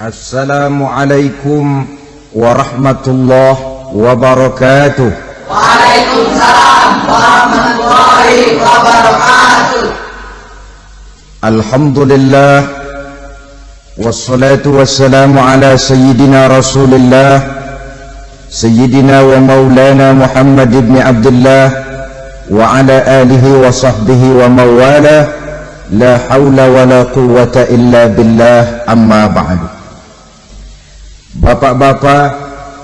Assalamualaikum warahmatullahi wabarakatuh. Waalaikumsalam warahmatullahi wabarakatuh. Alhamdulillah wassalatu wassalamu ala sayyidina Rasulillah sayyidina wa maulana Muhammad ibn Abdullah wa ala alihi wa sahbihi wa mawala. La hawla wa la quwwata illa billah, amma ba'du. Bapak-bapak,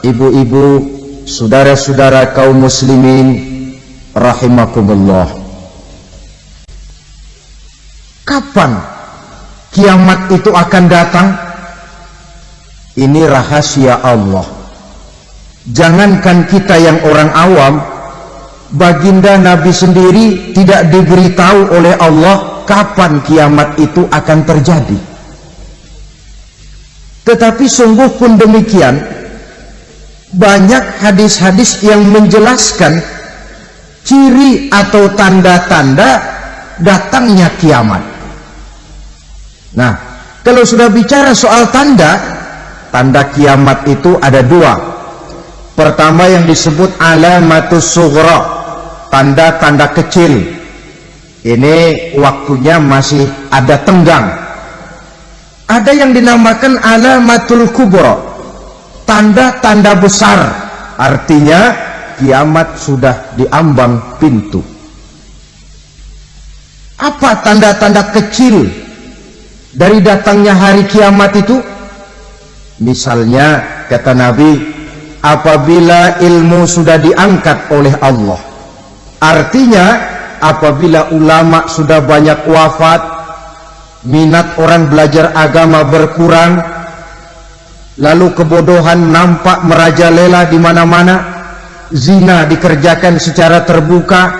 ibu-ibu, saudara-saudara kaum muslimin rahimakumullah. Kapan kiamat itu akan datang? Ini rahasia Allah. Jangankan kita yang orang awam, baginda Nabi sendiri tidak diberitahu oleh Allah kapan kiamat itu akan terjadi. Tetapi sungguh pun demikian, banyak hadis-hadis yang menjelaskan ciri atau tanda-tanda datangnya kiamat. Nah, kalau sudah bicara soal tanda kiamat itu ada dua. Pertama yang disebut alamatus sughra, tanda-tanda kecil. Ini waktunya masih ada tenggang. Ada yang dinamakan alamatul kubra, tanda-tanda besar, artinya kiamat sudah diambang pintu. Apa tanda-tanda kecil dari datangnya hari kiamat itu? Misalnya kata Nabi, apabila ilmu sudah diangkat oleh Allah, artinya apabila ulama sudah banyak wafat, minat orang belajar agama berkurang, lalu kebodohan nampak merajalela di mana-mana, zina dikerjakan secara terbuka,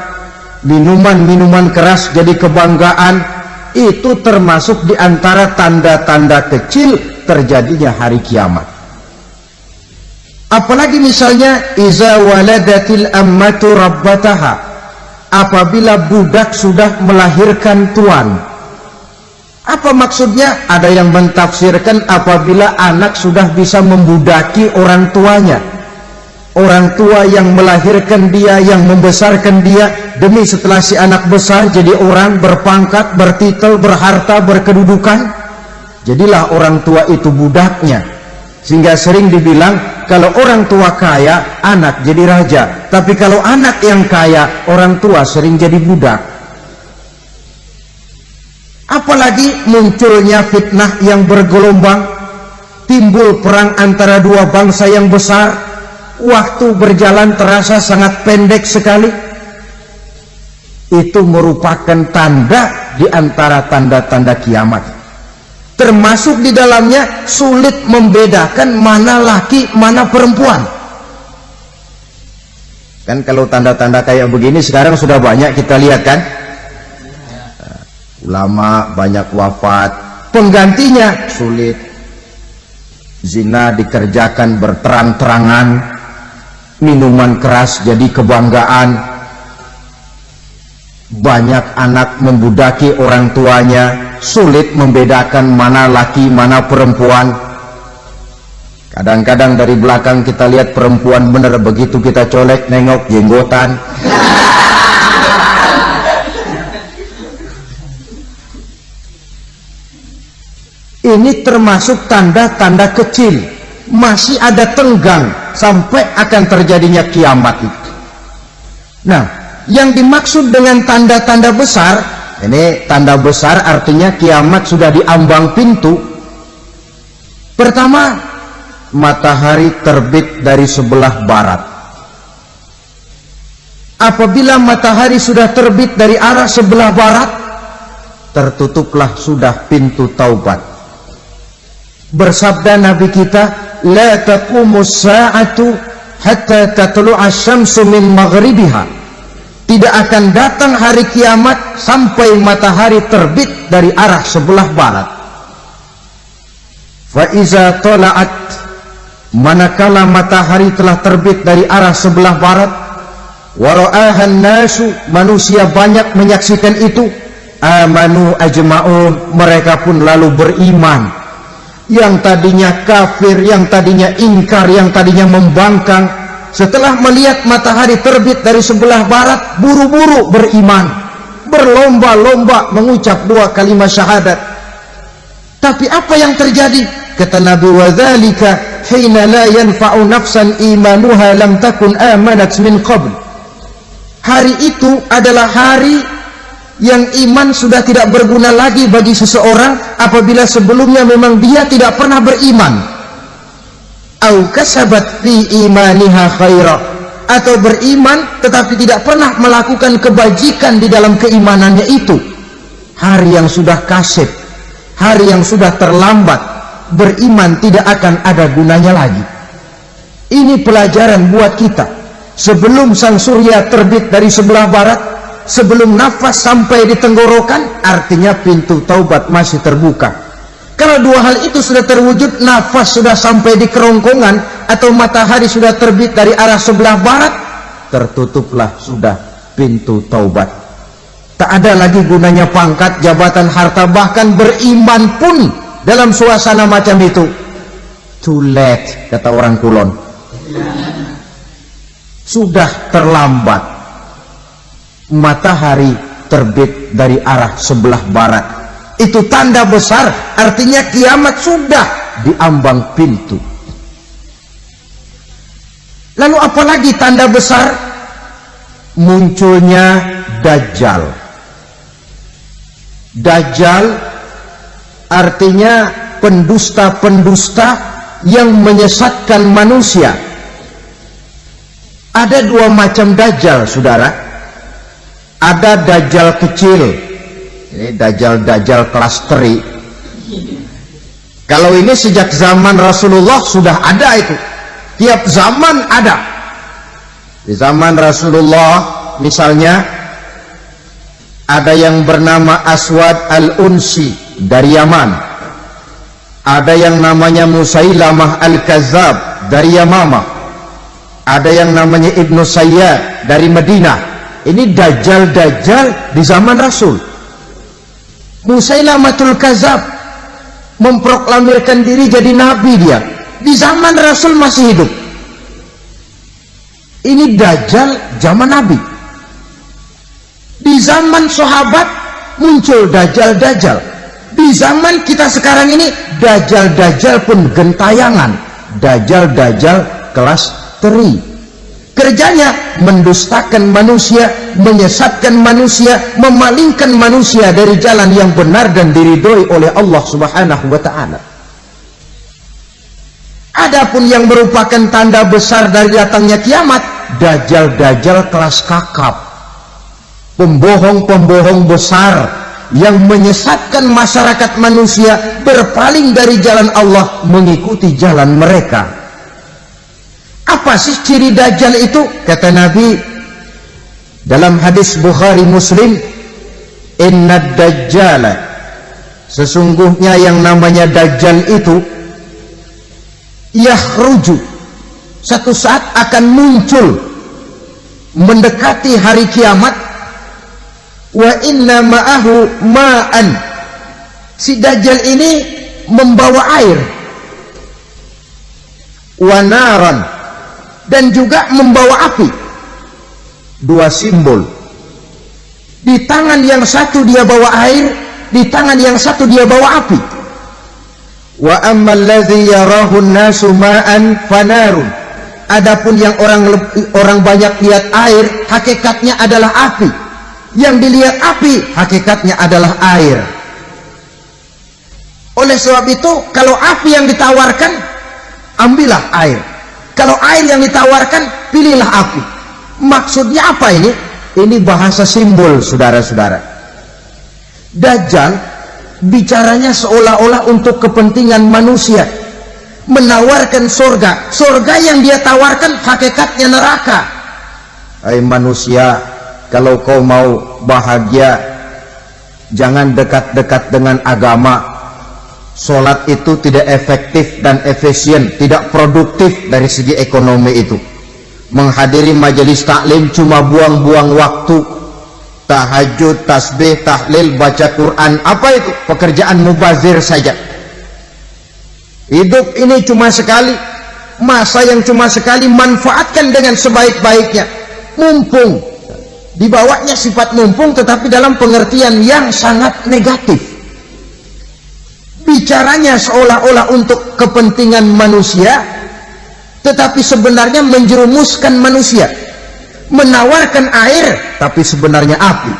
minuman-minuman keras jadi kebanggaan, itu termasuk di antara tanda-tanda kecil terjadinya hari kiamat. Apalagi misalnya iza waladatil ammatu rabbataha, apabila budak sudah melahirkan tuan. Apa maksudnya? Ada yang mentafsirkan apabila anak sudah bisa membudaki orang tuanya. Orang tua yang melahirkan dia, yang membesarkan dia, demi setelah si anak besar jadi orang berpangkat, bertitel, berharta, berkedudukan, jadilah orang tua itu budaknya. Sehingga sering dibilang kalau orang tua kaya, anak jadi raja. Tapi kalau anak yang kaya, orang tua sering jadi budak. Apalagi munculnya fitnah yang bergelombang, timbul perang antara dua bangsa yang besar, waktu berjalan terasa sangat pendek sekali. Itu merupakan tanda di antara tanda-tanda kiamat. Termasuk di dalamnya sulit membedakan mana laki, mana perempuan. Kan kalau tanda-tanda kayak begini sekarang sudah banyak kita lihat kan? Ulama banyak wafat, penggantinya sulit. Zina dikerjakan berterang-terangan, minuman keras jadi kebanggaan, banyak anak membudaki orang tuanya, sulit membedakan mana laki mana perempuan. Kadang-kadang dari belakang kita lihat perempuan bener, begitu kita colek nengok jenggotan. Ini termasuk tanda-tanda kecil, masih ada tenggang sampai akan terjadinya kiamat itu. Nah, yang dimaksud dengan tanda-tanda besar, ini tanda besar artinya kiamat sudah diambang pintu. Pertama, matahari terbit dari sebelah barat. Apabila matahari sudah terbit dari arah sebelah barat, tertutuplah sudah pintu taubat. Bersabda Nabi kita, la taqumus sa'atu hatta tatlu'a syamsu min maghribiha. Tidak akan datang hari kiamat sampai matahari terbit dari arah sebelah barat. Fa iza tala'at, manakala matahari telah terbit dari arah sebelah barat, wa ra'ahan nasu, manusia banyak menyaksikan itu, amanu ajma'un, mereka pun lalu beriman. yang tadinya kafir, yang tadinya ingkar, yang tadinya membangkang, setelah melihat matahari terbit dari sebelah barat, buru-buru beriman, berlomba-lomba mengucap dua kalimat syahadat. Tapi apa yang terjadi? Kata Nabi, wadzalika hina la yanfa'u nafsan imanuha lam takun amanat min qabl. Hari itu adalah hari yang iman sudah tidak berguna lagi bagi seseorang apabila sebelumnya memang dia tidak pernah beriman. Au kasabat fi imaniha khaira, atau beriman tetapi tidak pernah melakukan kebajikan di dalam keimanannya itu. Hari yang sudah kasib, hari yang sudah terlambat, beriman tidak akan ada gunanya lagi. Ini pelajaran buat kita. Sebelum sang surya terbit dari sebelah barat, sebelum nafas sampai di tenggorokan, artinya pintu taubat masih terbuka. Kalau dua hal itu sudah terwujud, nafas sudah sampai di kerongkongan atau matahari sudah terbit dari arah sebelah barat, tertutuplah sudah pintu taubat. Tak ada lagi gunanya pangkat, jabatan, harta, bahkan beriman pun dalam suasana macam itu too late, kata orang Kulon. Sudah terlambat. Matahari terbit dari arah sebelah barat, itu tanda besar, artinya kiamat sudah diambang pintu. Lalu apalagi tanda besar? Munculnya Dajjal. Dajjal artinya pendusta-pendusta yang menyesatkan manusia. Ada dua macam Dajjal, saudara. Ada Dajjal kecil, ini Dajjal kelas teri. Kalau ini sejak zaman Rasulullah sudah ada itu. Tiap zaman ada. Di zaman Rasulullah misalnya ada yang bernama Aswad al-Unsi dari Yaman. Ada yang namanya Musailamah al-Kazzab dari Yamamah. Ada yang namanya Ibnu Sayyad dari Madinah. Ini Dajjal di zaman Rasul. Musailamatul Kazzab memproklamirkan diri jadi nabi, dia di zaman Rasul masih hidup. Ini Dajjal zaman Nabi. Di zaman sahabat muncul Dajjal. Di zaman kita sekarang ini Dajjal pun gentayangan. Dajjal kelas teri. Kerjanya mendustakan manusia, menyesatkan manusia, memalingkan manusia dari jalan yang benar dan diridhoi oleh Allah Subhanahu wa ta'ala. Adapun yang merupakan tanda besar dari datangnya kiamat, Dajjal kelas kakap, pembohong besar yang menyesatkan masyarakat manusia berpaling dari jalan Allah mengikuti jalan mereka. Apa sih ciri Dajjal itu? Kata Nabi dalam hadis Bukhari Muslim, inna Dajjala, sesungguhnya yang namanya Dajjal itu yakhruju, satu saat akan muncul mendekati hari kiamat. Wa inna ma'ahu ma'an, si Dajjal ini membawa air, wa naran, dan juga membawa api. Dua simbol. Di tangan yang satu dia bawa air, di tangan yang satu dia bawa api. Wa ammal ladzi yarahu an-nasu ma'an fanarun, adapun yang orang banyak lihat air, hakikatnya adalah api. Yang dilihat api, hakikatnya adalah air. Oleh sebab itu, kalau api yang ditawarkan, ambillah air. Kalau air yang ditawarkan, pilihlah api. Maksudnya apa ini? Ini bahasa simbol, saudara-saudara. Dajjal bicaranya seolah-olah untuk kepentingan manusia, menawarkan surga. Surga yang dia tawarkan hakikatnya neraka. Hai manusia, kalau kau mau bahagia, jangan dekat-dekat dengan agama. Sholat itu tidak efektif dan efisien, tidak produktif dari segi ekonomi itu. Menghadiri majelis taklim cuma buang-buang waktu. Tahajud, tasbih, tahlil, baca Quran, apa itu? Pekerjaan mubazir saja. Hidup ini cuma sekali, masa yang cuma sekali, manfaatkan dengan sebaik-baiknya. Mumpung, dibawanya sifat mumpung tetapi dalam pengertian yang sangat negatif. Bicaranya seolah-olah untuk kepentingan manusia, tetapi sebenarnya menjerumuskan manusia. Menawarkan air tapi sebenarnya api,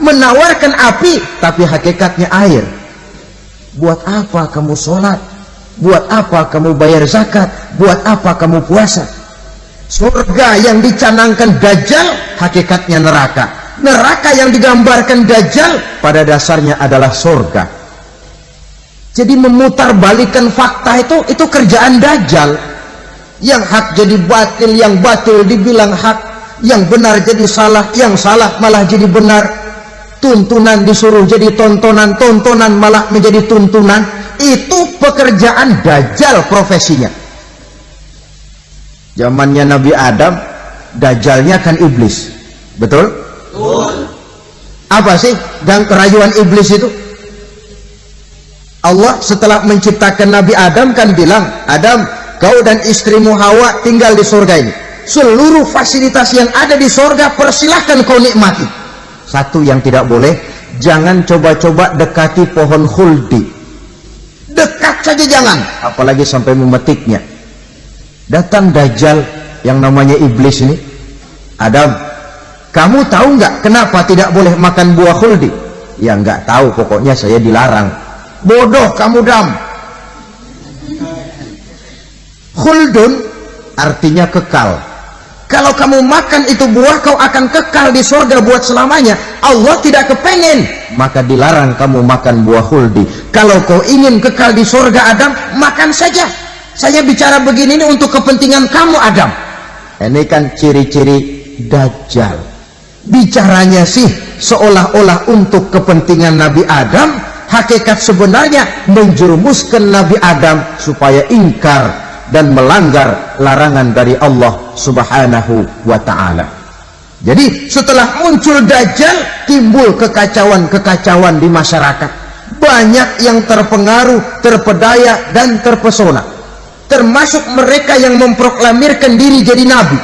menawarkan api tapi hakikatnya air. Buat apa kamu sholat? Buat apa kamu bayar zakat? Buat apa kamu puasa? Surga yang dicanangkan Dajjal hakikatnya neraka. Neraka yang digambarkan Dajjal pada dasarnya adalah surga. Jadi memutarbalikkan fakta itu kerjaan Dajjal. Yang hak jadi batil, yang batil dibilang hak, yang benar jadi salah, yang salah malah jadi benar. Tuntunan disuruh jadi tontonan, tontonan malah menjadi tuntunan. Itu pekerjaan Dajjal profesinya. Zamannya Nabi Adam, Dajjalnya kan iblis. Betul? Betul. Apa sih dan kerayuan iblis itu? Allah setelah menciptakan Nabi Adam kan bilang, Adam, kau dan istrimu Hawa tinggal di surga ini. Seluruh fasilitas yang ada di surga persilahkan kau nikmati. Satu yang tidak boleh, jangan coba-coba dekati pohon khuldi. Dekat saja jangan, apalagi sampai memetiknya. Datang Dajjal yang namanya iblis ini. Adam, kamu tahu nggak kenapa tidak boleh makan buah khuldi? Ya nggak tahu, pokoknya saya dilarang. Bodoh kamu, Dam. Khuldun artinya kekal. Kalau kamu makan itu buah, kau akan kekal di surga buat selamanya. Allah tidak kepengen, maka dilarang kamu makan buah khuldi. Kalau kau ingin kekal di surga, Adam, makan saja. Saya bicara begini ini untuk kepentingan kamu, Adam. Ini kan ciri-ciri Dajjal. Bicaranya sih seolah-olah untuk kepentingan Nabi Adam, hakikat sebenarnya menjerumuskan Nabi Adam supaya ingkar dan melanggar larangan dari Allah Subhanahu wa ta'ala. Jadi setelah muncul Dajjal, timbul kekacauan-kekacauan di masyarakat. Banyak yang terpengaruh, terpedaya dan terpesona. Termasuk mereka yang memproklamirkan diri jadi nabi,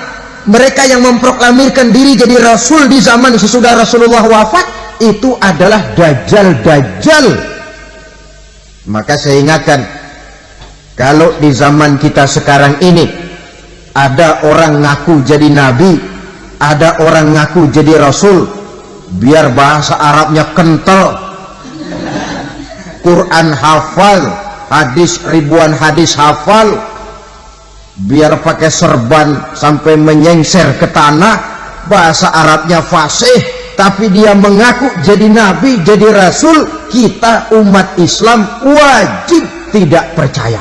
mereka yang memproklamirkan diri jadi rasul di zaman sesudah Rasulullah wafat. Itu adalah Dajjal-Dajjal. Maka saya ingatkan, kalau di zaman kita sekarang ini ada orang ngaku jadi nabi, ada orang ngaku jadi rasul, biar bahasa Arabnya kental, Quran hafal, hadis ribuan hadis hafal, biar pakai serban sampai menyengser ke tanah, bahasa Arabnya fasih, tapi dia mengaku jadi nabi, jadi rasul, kita umat Islam wajib tidak percaya.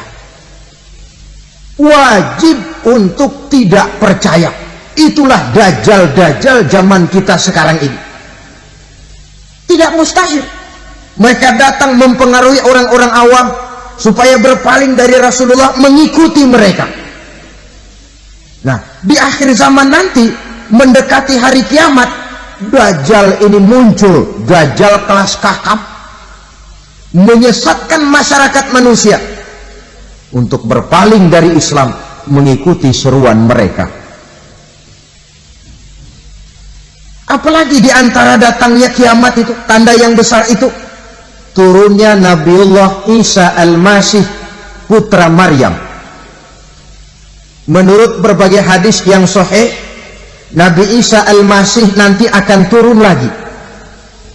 Wajib untuk tidak percaya. Itulah Dajjal-Dajjal zaman kita sekarang ini. Tidak mustahil mereka datang mempengaruhi orang-orang awam supaya berpaling dari Rasulullah, mengikuti mereka. Nah, di akhir zaman nanti, mendekati hari kiamat, Dajjal ini muncul. Dajjal kelas kakap, menyesatkan masyarakat manusia untuk berpaling dari Islam, mengikuti seruan mereka. Apalagi di antara datangnya kiamat itu, tanda yang besar itu, turunnya Nabiullah Isa Al-Masih, putra Maryam. Menurut berbagai hadis yang sahih, Nabi Isa Al-Masih nanti akan turun lagi,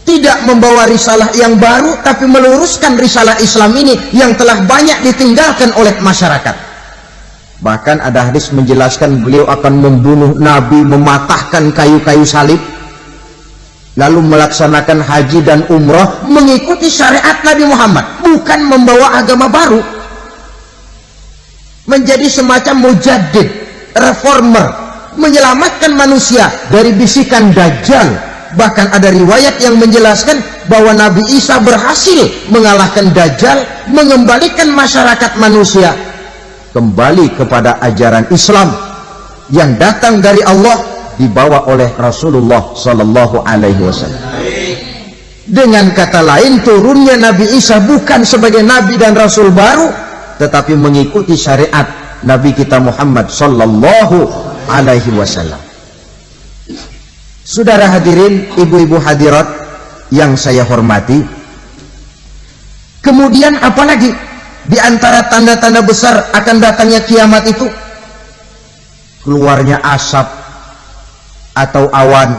tidak membawa risalah yang baru, tapi meluruskan risalah Islam ini yang telah banyak ditinggalkan oleh masyarakat. Bahkan ada hadis menjelaskan beliau akan membunuh Nabi, mematahkan kayu-kayu salib, lalu melaksanakan haji dan umrah mengikuti syariat Nabi Muhammad, bukan membawa agama baru. Menjadi semacam mujaddid, reformer, menyelamatkan manusia dari bisikan Dajjal. Bahkan ada riwayat yang menjelaskan bahwa Nabi Isa berhasil mengalahkan Dajjal, mengembalikan masyarakat manusia kembali kepada ajaran Islam yang datang dari Allah, dibawa oleh Rasulullah Sallallahu Alaihi Wasallam. Dengan kata lain, turunnya Nabi Isa bukan sebagai Nabi dan Rasul baru, tetapi mengikuti syariat Nabi kita Muhammad sallallahu alaihi wasallam. Saudara hadirin, ibu-ibu hadirat yang saya hormati, kemudian apalagi di antara tanda-tanda besar akan datangnya kiamat itu? Keluarnya asap atau awan.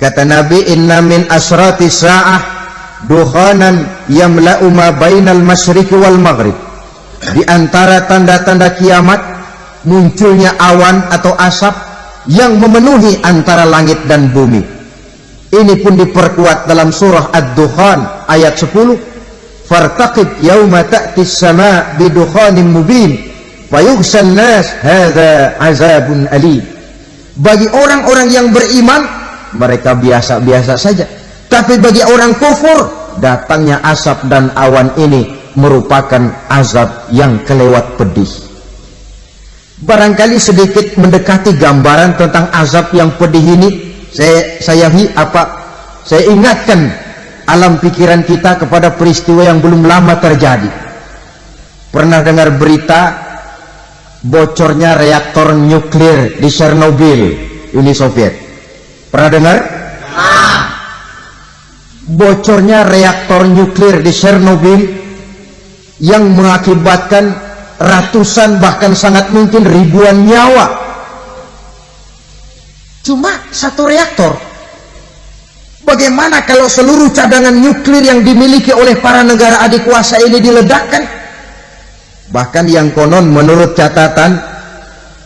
Kata Nabi, inna min asrati sa'ah dukhanan yamla'u ma bainal masyriqi wal maghrib. Di antara tanda-tanda kiamat munculnya awan atau asap yang memenuhi antara langit dan bumi. Ini pun diperkuat dalam surah Ad-Dukhan ayat 10. Fartaqib yauma ta'tis sama' bidukhanin mubin fayughshan nas hadza azabun alim. Bagi orang-orang yang beriman, mereka biasa-biasa saja. Tapi bagi orang kufur, datangnya asap dan awan ini merupakan azab yang kelewat pedih. Barangkali sedikit mendekati gambaran tentang azab yang pedih ini, saya ingatkan alam pikiran kita kepada peristiwa yang belum lama terjadi. Pernah dengar berita bocornya reaktor nuklir di Chernobyl, Uni Soviet? Pernah dengar? Bocornya reaktor nuklir di Chernobyl yang mengakibatkan ratusan bahkan sangat mungkin ribuan nyawa. Cuma satu reaktor. Bagaimana kalau seluruh cadangan nuklir yang dimiliki oleh para negara adik kuasa ini diledakkan? Bahkan yang konon menurut catatan,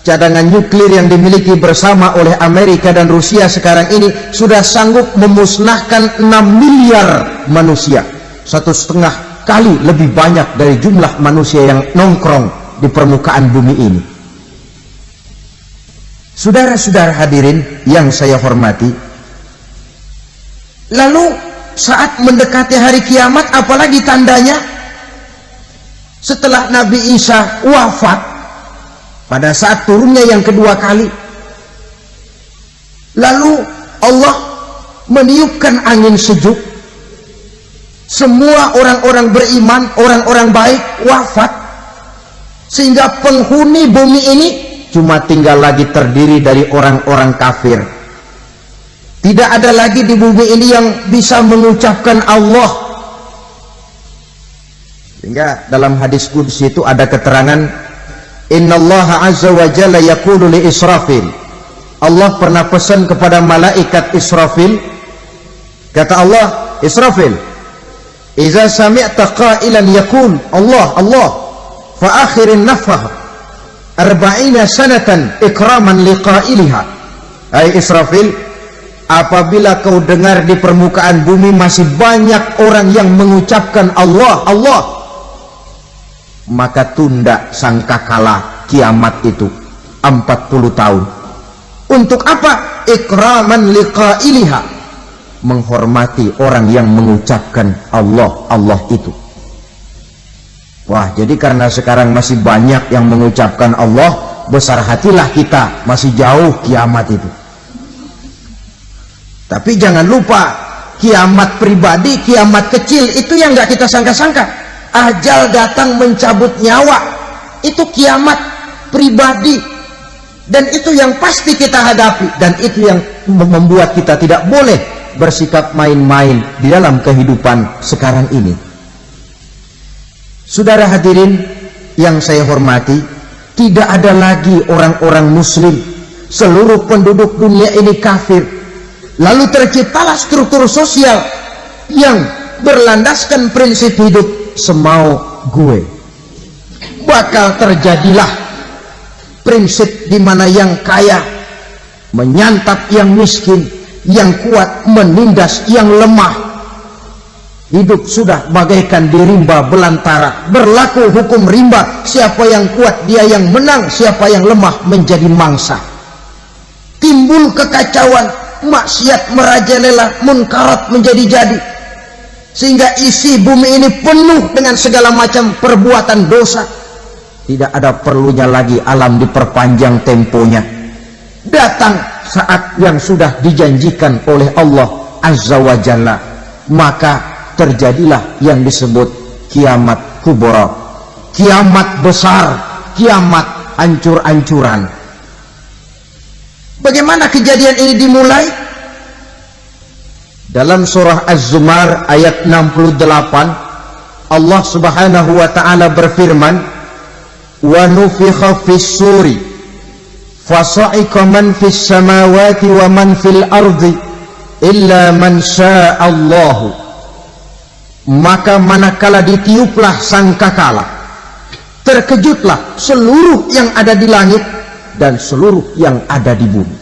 cadangan nuklir yang dimiliki bersama oleh Amerika dan Rusia sekarang ini sudah sanggup memusnahkan 6 miliar manusia, 1,5 kali lebih banyak dari jumlah manusia yang nongkrong di permukaan bumi ini. Saudara-saudara hadirin yang saya hormati, lalu saat mendekati hari kiamat, apalagi tandanya? Setelah Nabi Isa wafat pada saat turunnya yang kedua kali, lalu Allah meniupkan angin sejuk. Semua orang-orang beriman, orang-orang baik wafat, sehingga penghuni bumi ini cuma tinggal lagi terdiri dari orang-orang kafir. Tidak ada lagi di bumi ini yang bisa mengucapkan Allah. Sehingga dalam hadis qudsi itu ada keterangan, innallaha azza wa jalla yaqulu li Israfil. Allah pernah pesan kepada malaikat Israfil, kata Allah, Israfil, iza sami'ta qailan yaqul Allah Allah fa akhirin nafah 40 sanatan ikraman liqailiha. Hai Israfil, apabila kau dengar di permukaan bumi masih banyak orang yang mengucapkan Allah Allah, maka tunda sangkakala kiamat itu 40 tahun. Untuk apa? Ikraman liqailiha, menghormati orang yang mengucapkan Allah Allah itu. Wah, jadi karena sekarang masih banyak yang mengucapkan Allah, besar hatilah kita, masih jauh kiamat itu. Tapi jangan lupa, kiamat pribadi, kiamat kecil itu yang gak kita sangka-sangka. Ajal datang mencabut nyawa, itu kiamat pribadi, dan itu yang pasti kita hadapi, dan itu yang membuat kita tidak boleh bersikap main-main di dalam kehidupan sekarang ini. Saudara hadirin yang saya hormati, tidak ada lagi orang-orang muslim. Seluruh penduduk dunia ini kafir. Lalu terciptalah struktur sosial yang berlandaskan prinsip hidup semau gue. Bakal terjadilah prinsip di mana yang kaya menyantap yang miskin, yang kuat menindas yang lemah. Hidup sudah bagaikan di rimba belantara, berlaku hukum rimba, siapa yang kuat dia yang menang, siapa yang lemah menjadi mangsa. Timbul kekacauan, maksiat merajalela, munkarat menjadi-jadi, sehingga isi bumi ini penuh dengan segala macam perbuatan dosa. Tidak ada perlunya lagi alam diperpanjang temponya. Datang saat yang sudah dijanjikan oleh Allah Azza wa Jalla, maka terjadilah yang disebut kiamat kubra, kiamat besar, kiamat hancur-hancuran. Bagaimana kejadian ini dimulai? Dalam surah Az-Zumar ayat 68, Allah Subhanahu wa taala berfirman, "Wa nufikha fis-suri fasa'iqa man fis samawati wa man fil ardi illa man syaa Allah." Maka manakala ditiuplah sangkakala, terkejutlah seluruh yang ada di langit dan seluruh yang ada di bumi.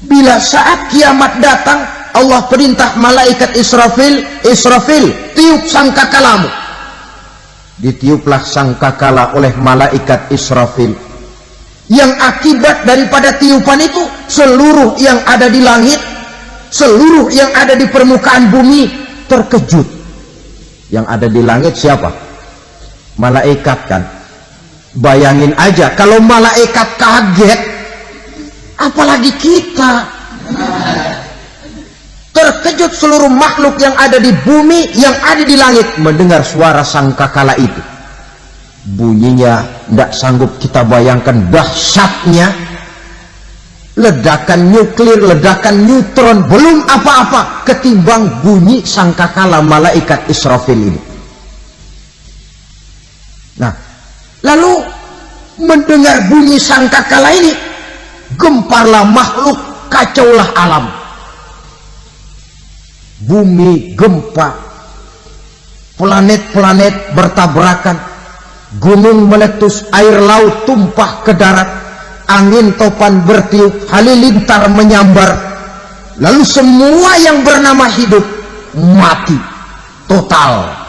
Bila saat kiamat datang, Allah perintah malaikat Israfil, "Israfil, tiup sangkakalamu." Ditiuplah sangkakala oleh malaikat Israfil. Yang akibat daripada tiupan itu, seluruh yang ada di langit, seluruh yang ada di permukaan bumi terkejut. Yang ada di langit siapa? Malaikat kan. Bayangin aja kalau malaikat kaget, apalagi kita. Terkejut seluruh makhluk yang ada di bumi, yang ada di langit mendengar suara sangkakala itu. Bunyinya tidak sanggup kita bayangkan dahsyatnya. Ledakan nuklir, ledakan neutron, belum apa-apa ketimbang bunyi sangkakala malaikat Israfil ini. Nah, lalu mendengar bunyi sangkakala ini, gemparlah makhluk, kacaulah alam. Bumi gempa, planet-planet bertabrakan, gunung meletus, air laut tumpah ke darat, angin topan bertiup, halilintar menyambar, lalu semua yang bernama hidup mati total.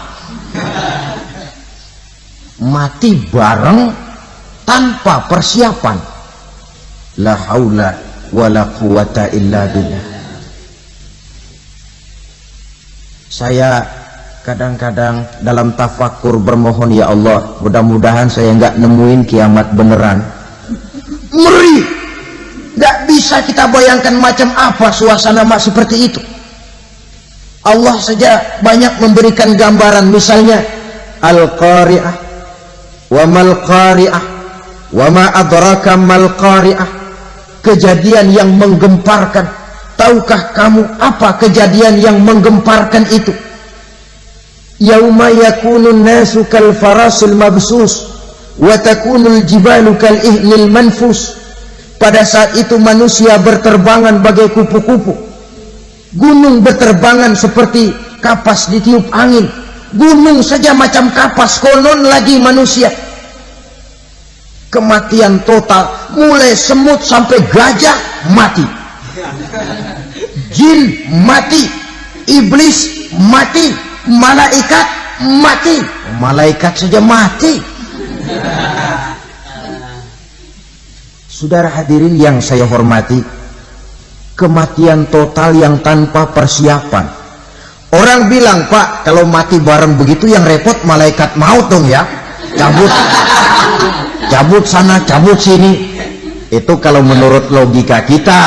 Mati bareng tanpa persiapan. La haula wala quwata illa billah. Saya kadang-kadang dalam tafakur bermohon, ya Allah, mudah-mudahan saya nggak nemuin kiamat beneran. Ngeri, nggak bisa kita bayangkan macam apa suasana seperti itu. Allah saja banyak memberikan gambaran, misalnya Al-Qari'ah, wa mal qari'ah, wa ma adraka mal qari'ah. Kejadian yang menggemparkan. Tahukah kamu apa kejadian yang menggemparkan itu? Yauma yakunun nasu kal farasil mabsus wa takunul jibalu kal ihnil manfus. Pada saat itu manusia berterbangan bagai kupu-kupu, gunung berterbangan seperti kapas ditiup angin. Gunung saja macam kapas, konon lagi manusia. Kematian total, mulai semut sampai gajah mati, jin mati, iblis mati, malaikat mati. Malaikat saja mati. Saudara hadirin yang saya hormati, kematian total yang tanpa persiapan. Orang bilang, Pak, kalau mati bareng begitu yang repot malaikat maut dong ya, cabut sana, cabut sini. Itu kalau menurut logika kita,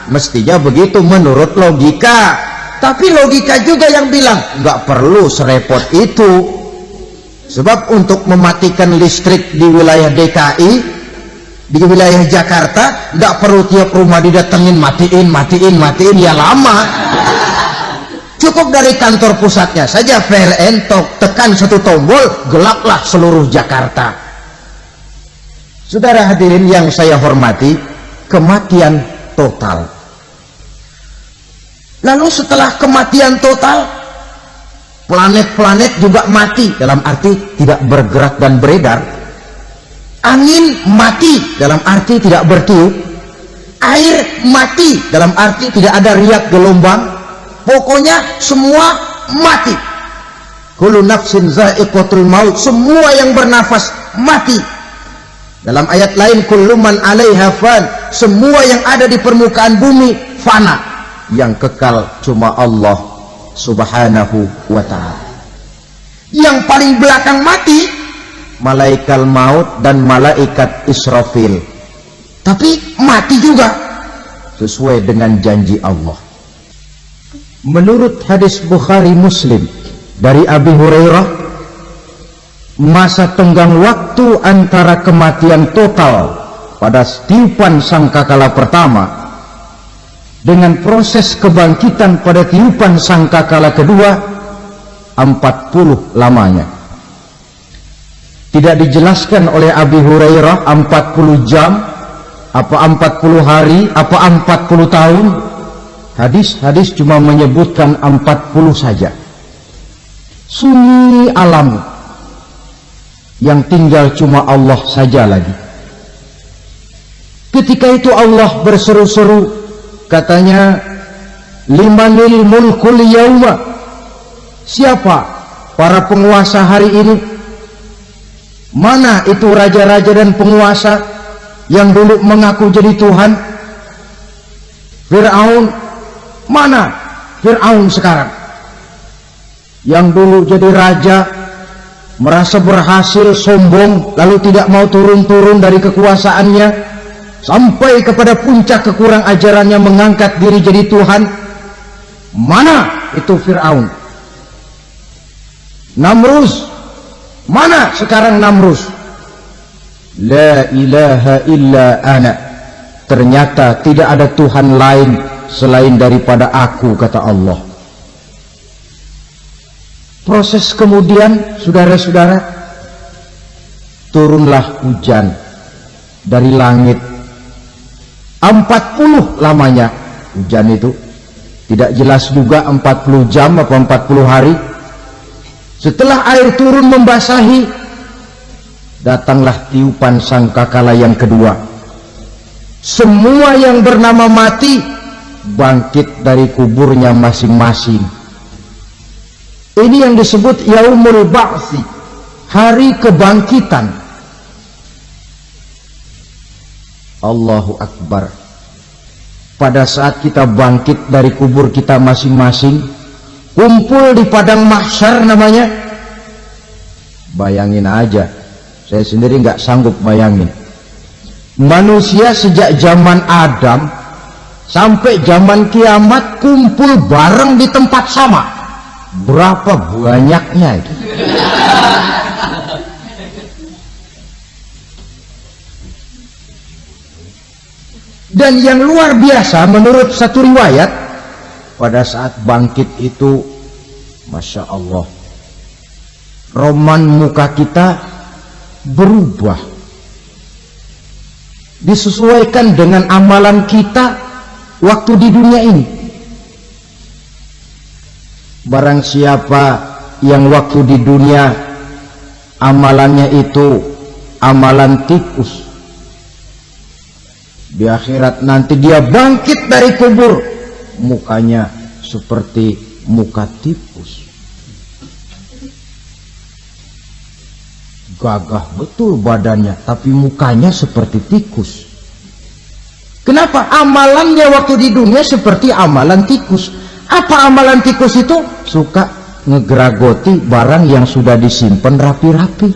mestinya begitu menurut logika. Tapi logika juga yang bilang nggak perlu serepot itu. Sebab untuk mematikan listrik di wilayah DKI, di wilayah Jakarta, nggak perlu tiap rumah didatengin matiin, ya lama. Cukup dari kantor pusatnya saja PLN, tekan satu tombol, gelaplah seluruh Jakarta. Saudara hadirin yang saya hormati, kematian total. Lalu setelah kematian total, planet-planet juga mati, dalam arti tidak bergerak dan beredar. Angin mati, dalam arti tidak bertiup. Air mati, dalam arti tidak ada riak gelombang. Pokoknya semua mati. Kullu nafsin za'iqatul maut, semua yang bernafas mati. Dalam ayat lain, kullu man 'alaiha fan, semua yang ada di permukaan bumi fana. Yang kekal cuma Allah Subhanahu wa ta'ala. Yang paling belakang mati malaikat maut dan malaikat Israfil. Tapi mati juga sesuai dengan janji Allah. Menurut hadis Bukhari Muslim dari Abi Hurairah, masa tenggang waktu antara kematian total pada tiupan sangkakala pertama dengan proses kebangkitan pada tiupan sangkakala kedua 40 lamanya. Tidak dijelaskan oleh Abi Hurairah 40 jam, apa 40 hari, apa 40 tahun. Hadis-hadis cuma menyebutkan 40 saja. Sunyi alam yang tinggal cuma Allah saja lagi. Ketika itu Allah berseru-seru, katanya, limanil mulkul yauma, siapa para penguasa hari ini? Mana itu raja-raja dan penguasa yang dulu mengaku jadi Tuhan? Fir'aun, mana Fir'aun sekarang? Yang dulu jadi raja, merasa berhasil, sombong, lalu tidak mau turun-turun dari kekuasaannya, sampai kepada puncak kekurang ajarannya mengangkat diri jadi Tuhan. Mana itu Fir'aun? Namrus, mana sekarang Namrus? La ilaha illa ana, ternyata tidak ada Tuhan lain selain daripada aku, kata Allah. Proses kemudian, saudara-saudara, turunlah hujan dari langit. 40 lamanya hujan itu, tidak jelas juga 40 jam atau 40 hari. Setelah air turun membasahi, datanglah tiupan sangkakala yang kedua. Semua yang bernama mati bangkit dari kuburnya masing-masing. Ini yang disebut Yaumul Ba'thi, hari kebangkitan. Allahu Akbar. Pada saat kita bangkit dari kubur kita masing-masing, kumpul di padang mahsyar namanya. Bayangin aja, saya sendiri nggak sanggup bayangin. Manusia sejak zaman Adam sampai zaman kiamat kumpul bareng di tempat sama. Berapa banyaknya itu? Dan yang luar biasa menurut satu riwayat, pada saat bangkit itu, Masya Allah, roman muka kita berubah, disesuaikan dengan amalan kita waktu di dunia ini. Barang siapa yang waktu di dunia amalannya itu amalan tikus, di akhirat nanti dia bangkit dari kubur, mukanya seperti muka tikus. Gagah betul badannya, tapi mukanya seperti tikus. Kenapa? Amalannya waktu di dunia seperti amalan tikus. Apa amalan tikus itu? Suka ngegeragoti barang yang sudah disimpan rapi-rapi.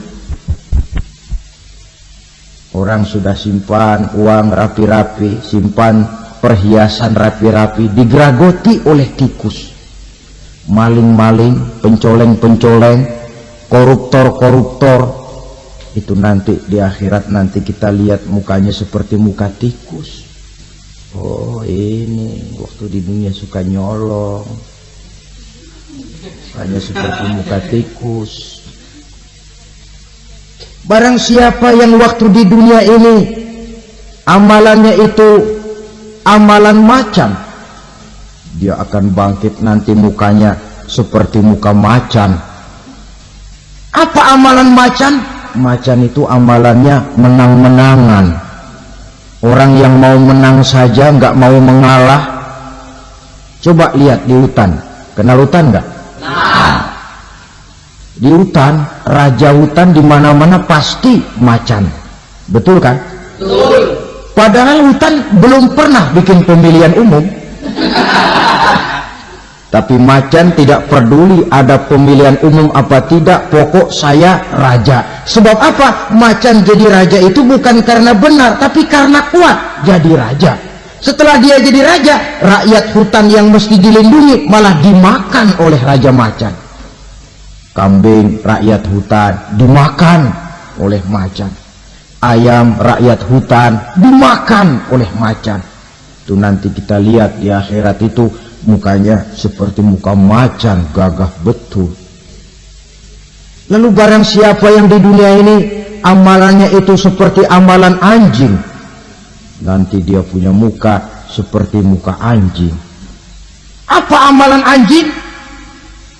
Orang sudah simpan uang rapi-rapi, simpan perhiasan rapi-rapi, digeragoti oleh tikus. Maling-maling, pencoleng-pencoleng, koruptor-koruptor, itu nanti di akhirat nanti kita lihat mukanya seperti muka tikus. Oh, ini waktu di dunia suka nyolong, hanya seperti muka tikus. Barang siapa yang waktu di dunia ini amalannya itu amalan macan, dia akan bangkit nanti mukanya seperti muka macan. Apa amalan macan? Macan itu amalannya menang-menangan. Orang yang mau menang saja, nggak mau mengalah. Coba lihat di hutan, kenal hutan nggak? Nah. Di hutan, raja hutan di mana-mana pasti macan, betul kan? Betul. Padahal hutan belum pernah bikin pemilihan umum. Tapi macan tidak peduli ada pemilihan umum apa tidak, pokok saya raja. Sebab apa? Macan jadi raja itu bukan karena benar, tapi karena kuat jadi raja. Setelah dia jadi raja, rakyat hutan yang mesti dilindungi malah dimakan oleh raja macan. Kambing rakyat hutan dimakan oleh macan, ayam rakyat hutan dimakan oleh macan. Itu nanti kita lihat di akhirat itu mukanya seperti muka macan, gagah betul. Lalu barang siapa yang di dunia ini amalannya itu seperti amalan anjing, nanti dia punya muka seperti muka anjing. Apa amalan anjing?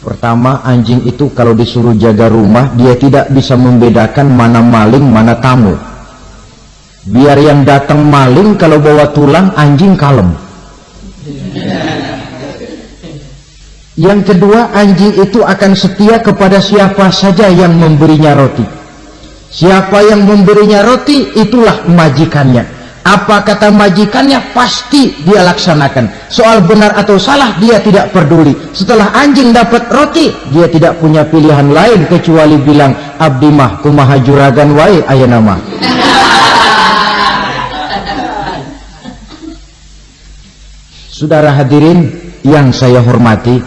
Pertama, anjing itu kalau disuruh jaga rumah, dia tidak bisa membedakan mana maling, mana tamu. Biar yang datang maling, kalau bawa tulang, anjing kalem. Yang kedua, anjing itu akan setia kepada siapa saja yang memberinya roti. Siapa yang memberinya roti, itulah majikannya. Apa kata majikannya, pasti dia laksanakan. Soal benar atau salah, dia tidak peduli. Setelah anjing dapat roti, dia tidak punya pilihan lain kecuali bilang, abdi mah kumaha juragan wae ayeuna mah. Saudara hadirin yang saya hormati,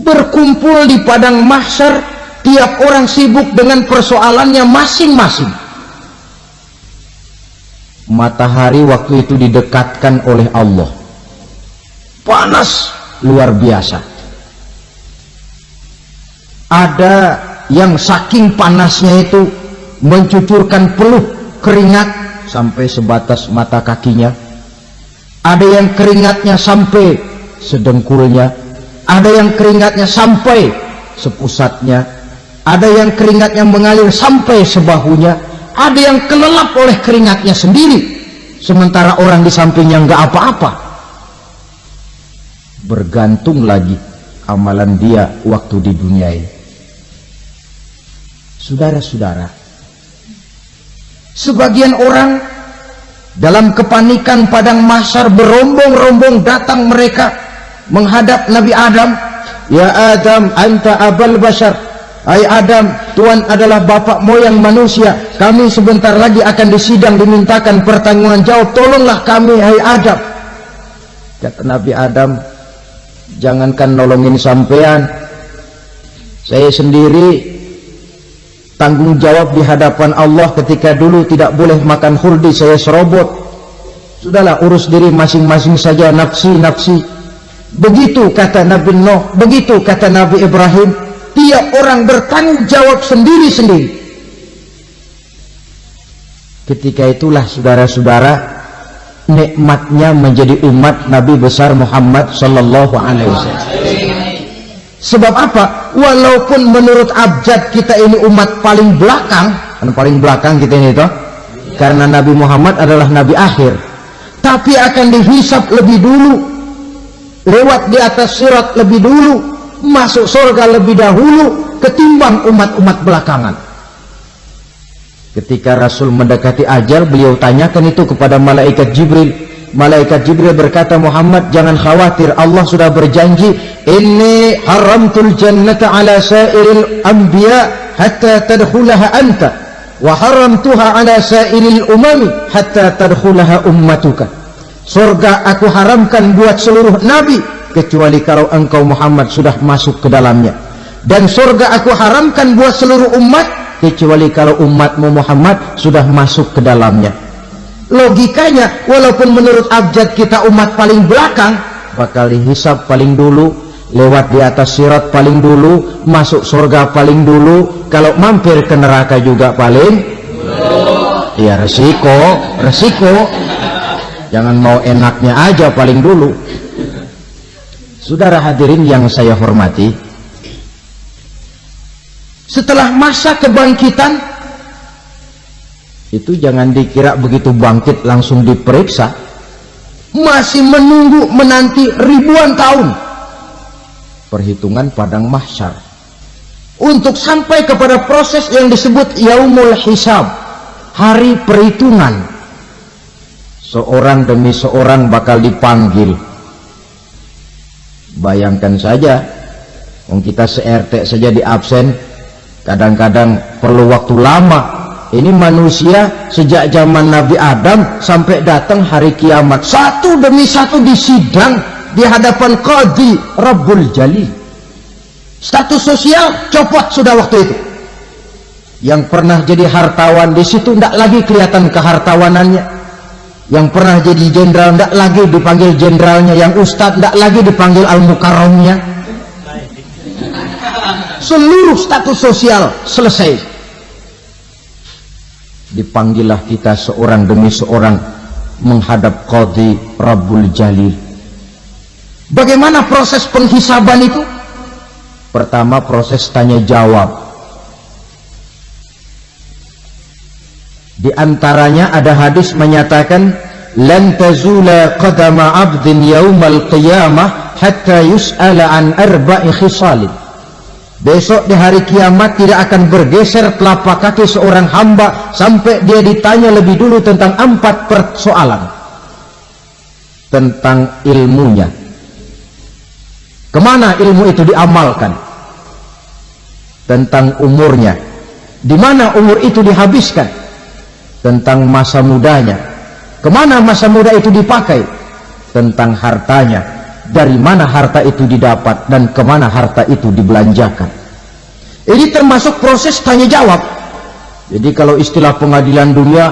berkumpul di padang mahsyar, tiap orang sibuk dengan persoalannya masing-masing. Matahari waktu itu didekatkan oleh Allah, panas luar biasa. Ada yang saking panasnya itu mencucurkan peluh keringat sampai sebatas mata kakinya. Ada yang keringatnya sampai sedengkulnya, ada yang keringatnya sampai sepusatnya, ada yang keringatnya mengalir sampai sebahunya, ada yang kelelap oleh keringatnya sendiri, sementara orang di sampingnya nggak apa-apa. Bergantung lagi amalan dia waktu di dunia ini. Saudara-saudara, sebagian orang dalam kepanikan padang mahsyar berombong-rombong datang mereka menghadap Nabi Adam. Ya Adam, anta abal bashar. Hai Adam, Tuhan adalah bapak moyang manusia. Kami sebentar lagi akan disidang, dimintakan pertanggungan jawab. Tolonglah kami, hai Adam. Kata Nabi Adam, jangankan nolongin sampean, saya sendiri tanggung jawab di hadapan Allah. Ketika dulu tidak boleh makan khuldi, saya serobot. Sudahlah, urus diri masing-masing saja, nafsi, nafsi. Begitu kata Nabi Nuh, begitu kata Nabi Ibrahim. Tiap orang bertanggung jawab sendiri-sendiri. Ketika itulah saudara-saudara, nikmatnya menjadi umat Nabi besar Muhammad sallallahu alaihi wasallam. Sebab apa? Walaupun menurut abjad kita ini umat paling belakang, kan paling belakang kita ini toh, karena Nabi Muhammad adalah Nabi akhir, tapi akan dihisab lebih dulu, lewat di atas sirat lebih dulu, masuk surga lebih dahulu ketimbang umat-umat belakangan. Ketika Rasul mendekati ajal, beliau tanyakan itu kepada malaikat Jibril. Malaikat Jibril berkata, Muhammad jangan khawatir, Allah sudah berjanji, inni haramtul jannata ala sairil anbiya hatta tadkhulaha anta wa haramtuha ala sairil umami hatta tadkhulaha ummatuka. Surga aku haramkan buat seluruh nabi kecuali kalau engkau Muhammad sudah masuk ke dalamnya, dan surga aku haramkan buat seluruh umat kecuali kalau umatmu Muhammad sudah masuk ke dalamnya. Logikanya, walaupun menurut abjad kita umat paling belakang, bakal dihisab paling dulu, lewat di atas sirat paling dulu, masuk surga paling dulu, kalau mampir ke neraka juga paling dulu. Ya resiko, jangan mau enaknya aja paling dulu. Saudara hadirin yang saya hormati, setelah masa kebangkitan itu jangan dikira begitu bangkit langsung diperiksa, masih menunggu menanti ribuan tahun perhitungan padang mahsyar untuk sampai kepada proses yang disebut yaumul hisab, hari perhitungan. Seorang demi seorang bakal dipanggil. Bayangkan saja, kita se-RT saja di absen, kadang-kadang perlu waktu lama. Ini manusia sejak zaman Nabi Adam sampai datang hari kiamat, satu demi satu disidang di hadapan Qadhi Rabbul Jalil. Status sosial copot sudah waktu itu. Yang pernah jadi hartawan di situ tidak lagi kelihatan kehartawanannya. Yang pernah jadi jenderal tidak lagi dipanggil jenderalnya. Yang ustadz tidak lagi dipanggil al-mukarramnya. Seluruh status sosial selesai. Dipanggillah kita seorang demi seorang menghadap Qadhi Rabbul Jalil. Bagaimana proses penghisaban itu? Pertama, proses tanya jawab. Di antaranya ada hadis menyatakan lan tazula qadama 'abdin yaumal qiyamah hatta yus'ala an arba'i khisalin. Besok di hari kiamat tidak akan bergeser telapak kaki seorang hamba sampai dia ditanya lebih dulu tentang 4 persoalan. Tentang ilmunya. Kemana ilmu itu diamalkan? Tentang umurnya. Di mana umur itu dihabiskan? Tentang masa mudanya, kemana masa muda itu dipakai? Tentang hartanya, dari mana harta itu didapat dan kemana harta itu dibelanjakan. Ini termasuk proses tanya jawab. Jadi kalau istilah pengadilan dunia,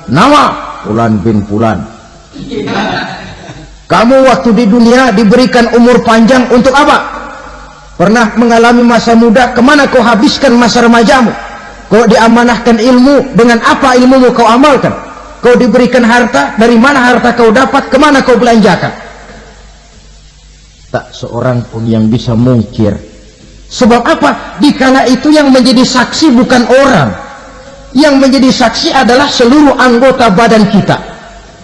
nama Fulan bin Fulan. Kamu waktu di dunia diberikan umur panjang untuk apa? Pernah mengalami masa muda, kemana kau habiskan masa remajamu? Kau diamanahkan ilmu, dengan apa ilmumu kau amalkan? Kau diberikan harta, dari mana harta kau dapat, kemana kau belanjakan? Tak seorang pun yang bisa mungkir. Sebab apa? Dikala itu yang menjadi saksi bukan orang. Yang menjadi saksi adalah seluruh anggota badan kita.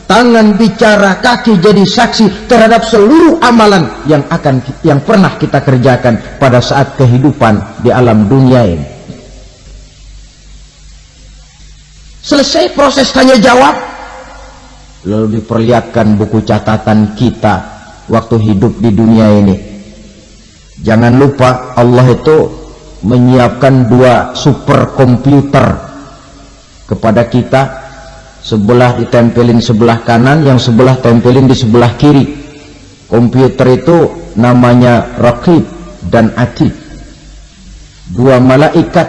Tangan bicara, kaki jadi saksi terhadap seluruh amalan yang pernah kita kerjakan pada saat kehidupan di alam dunia ini. Selesai proses tanya jawab, lalu diperlihatkan buku catatan kita waktu hidup di dunia ini. Jangan lupa Allah itu menyiapkan 2 superkomputer kepada kita. Sebelah ditempelin sebelah kanan, yang sebelah tempelin di sebelah kiri. Komputer itu namanya Raqib dan Atid. 2 malaikat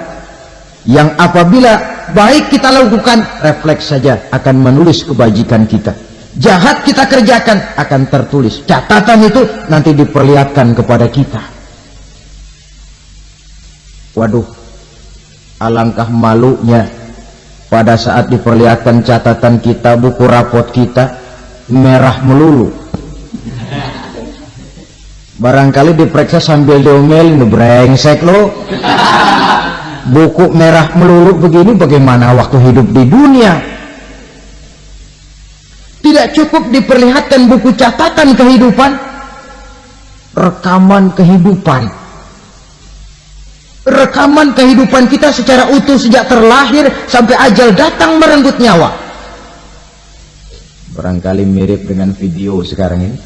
yang apabila baik kita lakukan, refleks saja akan menulis kebajikan kita. Jahat kita kerjakan, akan tertulis. Catatan itu nanti diperlihatkan kepada kita. Waduh, alangkah malunya pada saat diperlihatkan catatan kita, buku rapot kita merah melulu. Barangkali diperiksa sambil diomelin, brengsek lo. Buku merah melulu begini, bagaimana waktu hidup di dunia? Tidak cukup diperlihatkan buku catatan kehidupan, rekaman kehidupan. Rekaman kehidupan kita secara utuh sejak terlahir sampai ajal datang merenggut nyawa. Barangkali mirip dengan video sekarang ini,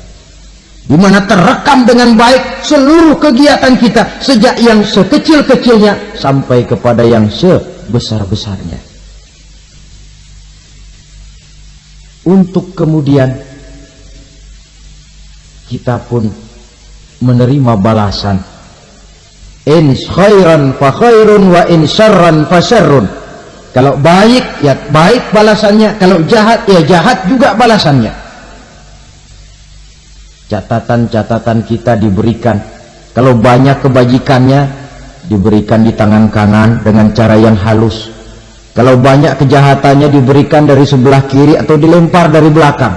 di mana terekam dengan baik seluruh kegiatan kita sejak yang sekecil-kecilnya sampai kepada yang sebesar-besarnya. Untuk kemudian kita pun menerima balasan. In khairan fa khairun wa in syarran fa syarrun. Kalau baik ya baik balasannya, kalau jahat ya jahat juga balasannya. Catatan-catatan kita diberikan. Kalau banyak kebajikannya diberikan di tangan kanan dengan cara yang halus. Kalau banyak kejahatannya diberikan dari sebelah kiri atau dilempar dari belakang.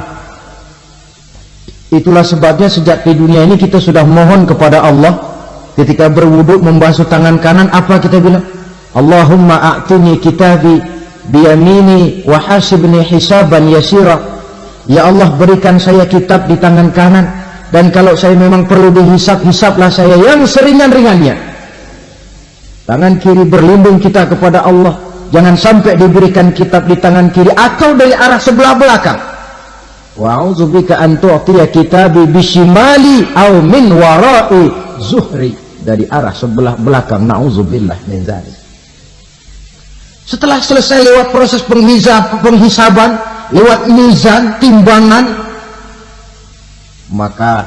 Itulah sebabnya sejak di dunia ini kita sudah mohon kepada Allah. Ketika berwudu membasuh tangan kanan, apa kita bilang? Allahumma a'tini kitabi biyamini wa hasibni hisaban yasira. Ya Allah, berikan saya kitab di tangan kanan, dan kalau saya memang perlu dihisab, hisablah saya yang seringan-ringannya. Tangan kiri berlindung kita kepada Allah, jangan sampai diberikan kitab di tangan kiri atau dari arah sebelah belakang. Wa a'udzubika an tu'tiya kitabi bisimali aw min wara'i zuhri, dari arah sebelah belakang. Na'udzubillah min dzalik. Setelah selesai lewat proses penghisaban, lewat mizan, timbangan, maka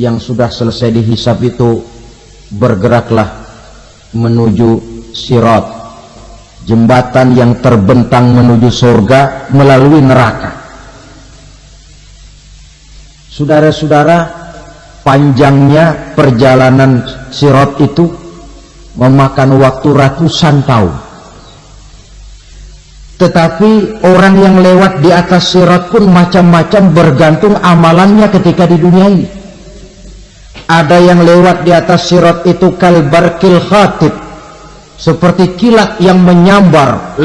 yang sudah selesai dihisab itu bergeraklah menuju sirat, jembatan yang terbentang menuju surga melalui neraka. Saudara-saudara, panjangnya perjalanan sirat itu memakan waktu ratusan tahun. Tetapi orang yang lewat di atas sirat pun macam-macam, bergantung amalannya ketika di dunia ini. Ada yang lewat di atas sirat itu kalbarkil khatib, seperti kilat yang menyambar,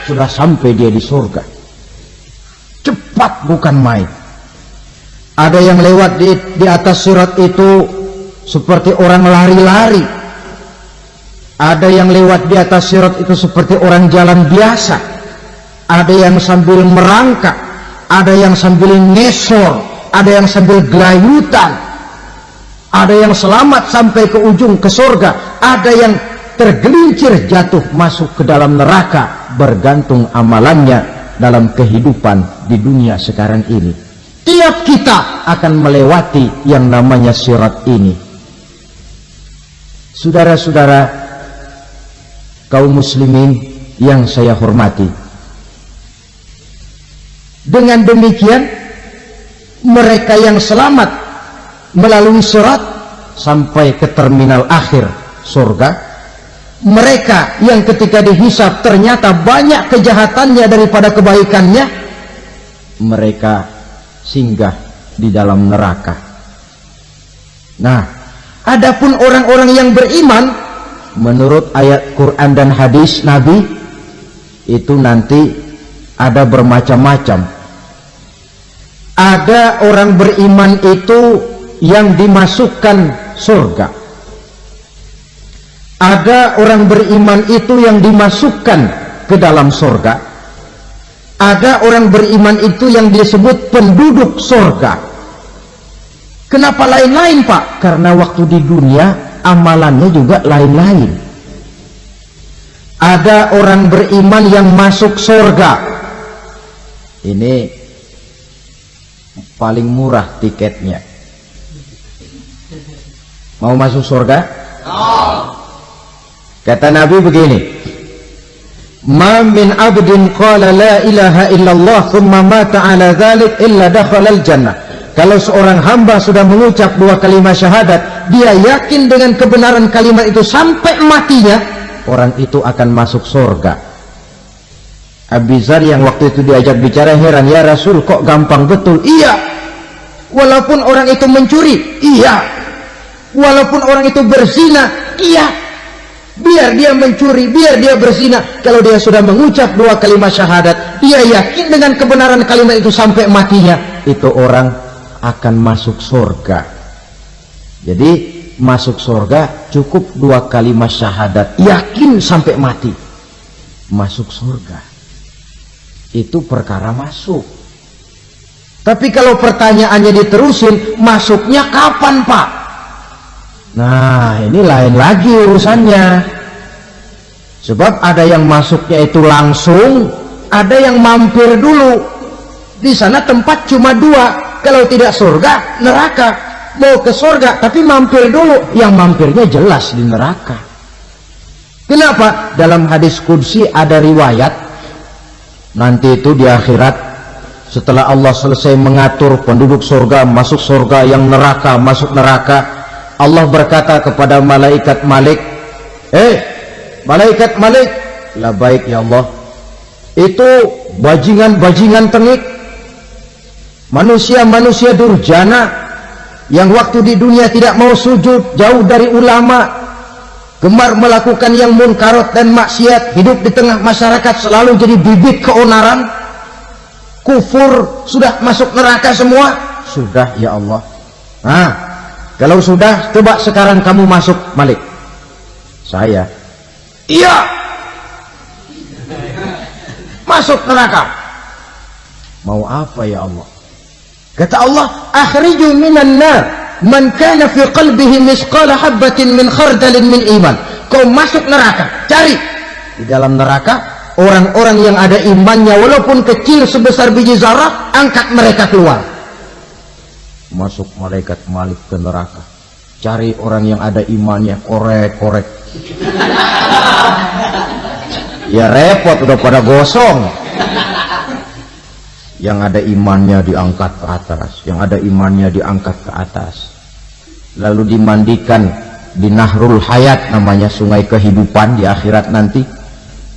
sudah sampai dia di surga. Cepat bukan main. Ada yang lewat di atas sirat itu seperti orang lari-lari. Ada yang lewat di atas sirat itu seperti orang jalan biasa. Ada yang sambil merangkak, ada yang sambil ngesor, ada yang sambil gelayutan. Ada yang selamat sampai ke ujung ke surga, ada yang tergelincir jatuh masuk ke dalam neraka, bergantung amalannya dalam kehidupan di dunia sekarang ini. Tiap kita akan melewati yang namanya sirat ini. Saudara-saudara kaum muslimin yang saya hormati, dengan demikian mereka yang selamat melalui sirat sampai ke terminal akhir surga, mereka yang ketika dihisab ternyata banyak kejahatannya daripada kebaikannya, mereka singgah di dalam neraka. Nah, adapun orang-orang yang beriman menurut ayat Quran dan hadis Nabi itu nanti ada bermacam-macam. Ada orang beriman itu yang dimasukkan surga. Ada orang beriman itu yang dimasukkan ke dalam surga. Ada orang beriman itu yang disebut penduduk surga. Kenapa lain-lain, Pak? Karena waktu di dunia amalannya juga lain-lain. Ada orang beriman yang masuk surga. Ini paling murah tiketnya. Mau masuk surga? Kata Nabi begini, ma min abdin qala la ilaha illallah thumma mata ala dhalik illa dakhalal jannah. Kalau seorang hamba sudah mengucap dua kalimat syahadat, dia yakin dengan kebenaran kalimat itu sampai matinya, orang itu akan masuk surga. Abi Dzar yang waktu itu diajak bicara heran, ya Rasul kok gampang betul? Iya, walaupun orang itu mencuri, iya. Walaupun orang itu berzina, iya. Biar dia mencuri, biar dia berzina, kalau dia sudah mengucap dua kalimat syahadat, dia yakin dengan kebenaran kalimat itu sampai matinya, itu orang akan masuk surga. Jadi masuk surga cukup dua kalimat syahadat, yakin sampai mati, masuk surga. Itu perkara masuk. Tapi kalau pertanyaannya diterusin, masuknya kapan, Pak? Nah, ini lain lagi urusannya. Sebab ada yang masuknya itu langsung, ada yang mampir dulu. Di sana tempat cuma dua, kalau tidak surga, neraka. Mau ke surga, tapi mampir dulu. Yang mampirnya jelas di neraka. Kenapa? Dalam hadis qudsi ada riwayat, nanti itu di akhirat, setelah Allah selesai mengatur penduduk surga, masuk surga, yang neraka, masuk neraka, Allah berkata kepada malaikat Malik, malaikat Malik, labaik ya Allah. Itu bajingan-bajingan tengik, manusia-manusia durjana, yang waktu di dunia tidak mau sujud, jauh dari ulama, gemar melakukan yang munkarat dan maksiat, hidup di tengah masyarakat selalu jadi bibit keonaran, kufur, sudah masuk neraka semua. Sudah ya Allah. Nah, kalau sudah, coba sekarang kamu masuk, Malik. Saya, iya, masuk neraka. Mau apa ya Allah? Kata Allah, akhriju minan nar man kana fi qalbihi misqala habatin min khardalin min iman. Kau masuk neraka, cari di dalam neraka orang-orang yang ada imannya walaupun kecil sebesar biji zarah, angkat mereka keluar. Masuk malaikat Malik ke neraka. Cari orang yang ada imannya, korek-korek. Ya repot, udah pada gosong. Yang ada imannya diangkat ke atas, yang ada imannya diangkat ke atas. Lalu dimandikan di Nahrul Hayat, namanya sungai kehidupan di akhirat nanti.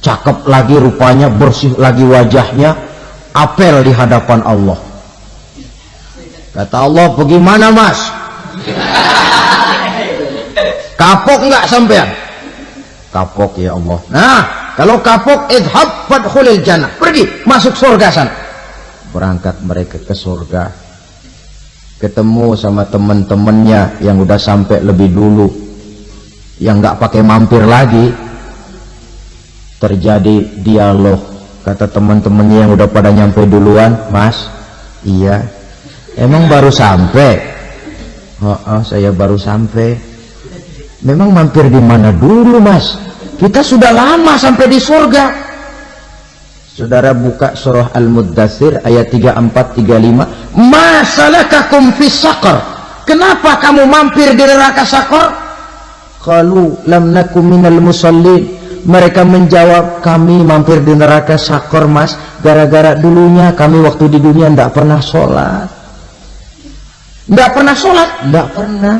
Cakep lagi rupanya, bersih lagi wajahnya, apel di hadapan Allah. Kata Allah, bagaimana mas? Kapok nggak sampean? Kapok ya Allah. Nah, kalau kapok, idhab fadkhulil jannah, pergi masuk surga sana. Berangkat mereka ke surga, ketemu sama teman-temannya yang udah sampai lebih dulu, yang nggak pakai mampir lagi. Terjadi dialog. Kata teman-temannya yang udah pada nyampe duluan, mas, iya, emang baru sampai? Oh, saya baru sampai. Memang mampir di mana dulu mas? Kita sudah lama sampai di surga. Saudara buka surah Al-Muddatsir ayat 34-35. Masalakakum fis saqar? Kenapa kamu mampir di neraka Saqar? Qalu lam nakum minal musallin. Mereka menjawab, kami mampir di neraka Saqar mas, gara-gara dulunya kami waktu di dunia tidak pernah sholat. Tidak pernah sholat? Tidak pernah.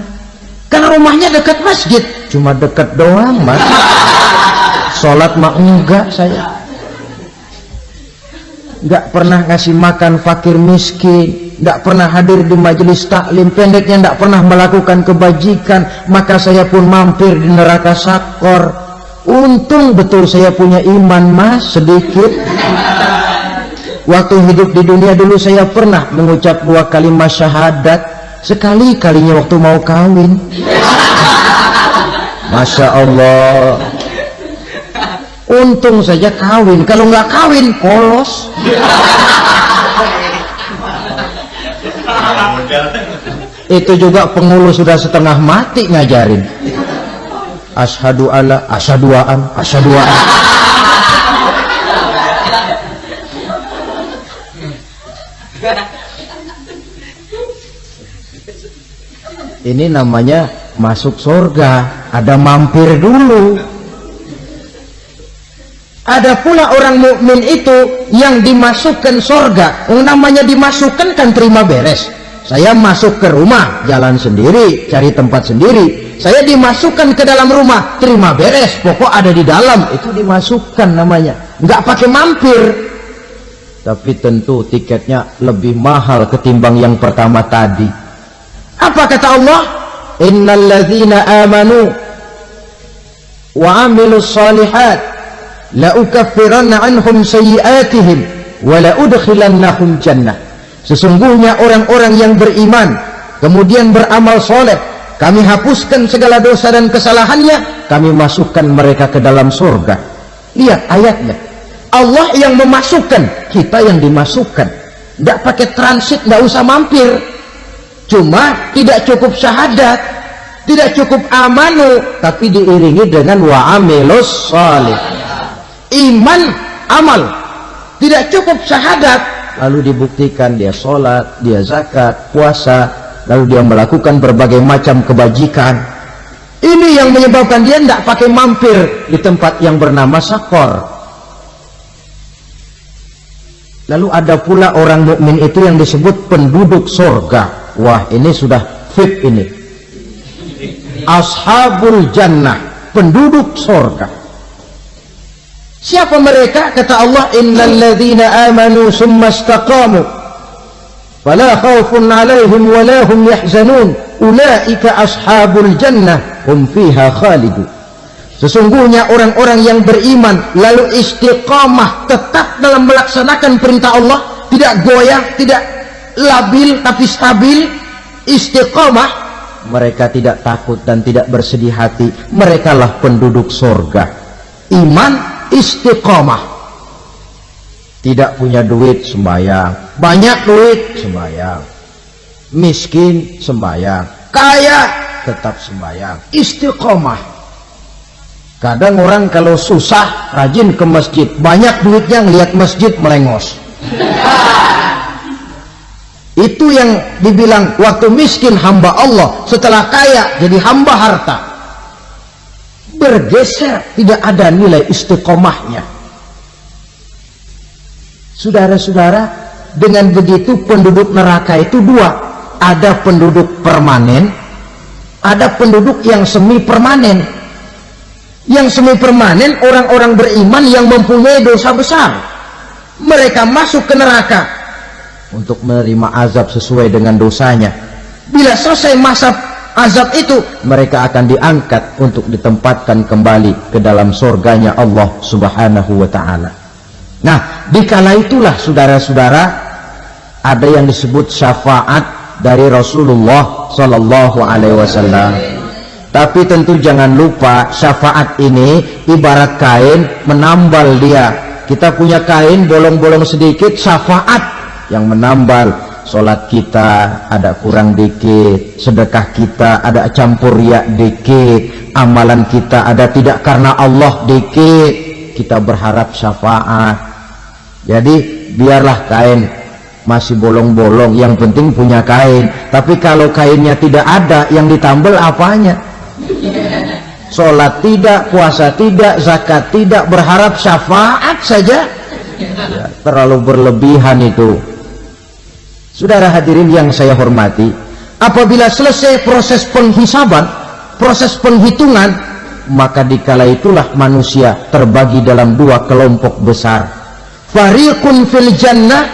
Karena rumahnya dekat masjid, cuma dekat doang mas. Sholat mah enggak saya. Enggak pernah ngasih makan fakir miskin, enggak pernah hadir di majelis taklim, pendeknya enggak pernah melakukan kebajikan. Maka saya pun mampir di neraka Saqar. Untung betul saya punya iman mas, sedikit. Waktu hidup di dunia dulu saya pernah mengucap 2 kalimat syahadat. Sekali-kalinya waktu mau kawin. Masya Allah. Untung saja kawin. Kalau nggak kawin, polos. Itu juga pengulu sudah setengah mati ngajarin. Asyhadu alla, asyaduaan, asyaduaan. Ini namanya masuk surga, ada mampir dulu. Ada pula orang mukmin itu yang dimasukkan surga. Namanya dimasukkan kan terima beres. Saya masuk ke rumah, jalan sendiri, cari tempat sendiri. Saya dimasukkan ke dalam rumah, terima beres, pokok ada di dalam, itu dimasukkan namanya. Nggak pakai mampir. Tapi tentu tiketnya lebih mahal ketimbang yang pertama tadi. Apa kata Allah? Innal ladzina amanu wa amilus shalihat la ukaffiranna anhum sayyi'atihim wa la udkhilannahum jannah. Sesungguhnya orang-orang yang beriman kemudian beramal soleh, kami hapuskan segala dosa dan kesalahannya, kami masukkan mereka ke dalam surga. Lihat ayatnya, Allah yang memasukkan, kita yang dimasukkan. Tidak pakai transit, tidak usah mampir. Cuma tidak cukup syahadat, tidak cukup amanu, tapi diiringi dengan wa amilus shalih. Iman, amal. Tidak cukup syahadat, lalu dibuktikan dia sholat, dia zakat, puasa, lalu dia melakukan berbagai macam kebajikan. Ini yang menyebabkan dia tidak pakai mampir di tempat yang bernama Saqar. Lalu ada pula orang mukmin itu yang disebut penduduk surga. Wah, ini sudah VIP ini. Ashabul jannah, penduduk surga. Siapa mereka? Kata Allah, innal ladzina amanu summa istaqamu fala khaufun 'alaihim wa la hum yahzanun ulaika ashabul jannah hum fiha khalidun. Sesungguhnya orang-orang yang beriman lalu istiqamah, tetap dalam melaksanakan perintah Allah, tidak goyah, tidak labil tapi stabil, istiqamah, mereka tidak takut dan tidak bersedih hati. Merekalah penduduk surga. Iman, istiqamah. Tidak punya duit, sembahyang. Banyak duit, sembahyang. Miskin, sembahyang. Kaya, tetap sembahyang. Istiqamah. Kadang orang kalau susah rajin ke masjid, banyak duitnya ngelihat masjid melengos. Itu yang dibilang waktu miskin hamba Allah, setelah kaya jadi hamba harta. Bergeser, tidak ada nilai istiqomahnya. Saudara-saudara, dengan begitu penduduk neraka itu dua. Ada penduduk permanen, ada penduduk yang semi permanen. Yang semi permanen orang-orang beriman yang mempunyai dosa besar. Mereka masuk ke neraka untuk menerima azab sesuai dengan dosanya. Bila selesai masa azab itu, mereka akan diangkat untuk ditempatkan kembali ke dalam surganya Allah Subhanahu wa ta'ala. Nah, dikala itulah saudara-saudara, ada yang disebut syafaat dari Rasulullah Sallallahu Alaihi Wasallam. Tapi tentu jangan lupa, syafaat ini ibarat kain menambal dia. Kita punya kain bolong-bolong sedikit, syafaat yang menambal. Sholat kita ada kurang dikit, sedekah kita ada campur riak dikit, amalan kita ada tidak karena Allah dikit, kita berharap syafaat. Jadi biarlah kain masih bolong-bolong, yang penting punya kain. Tapi kalau kainnya tidak ada, yang ditambal apanya? Sholat tidak, puasa tidak, zakat tidak, berharap syafaat saja, ya, terlalu berlebihan itu. Saudara hadirin yang saya hormati, apabila selesai proses penghisaban, proses penghitungan, maka dikala itulah manusia terbagi dalam dua kelompok besar. Fariqun fil jannah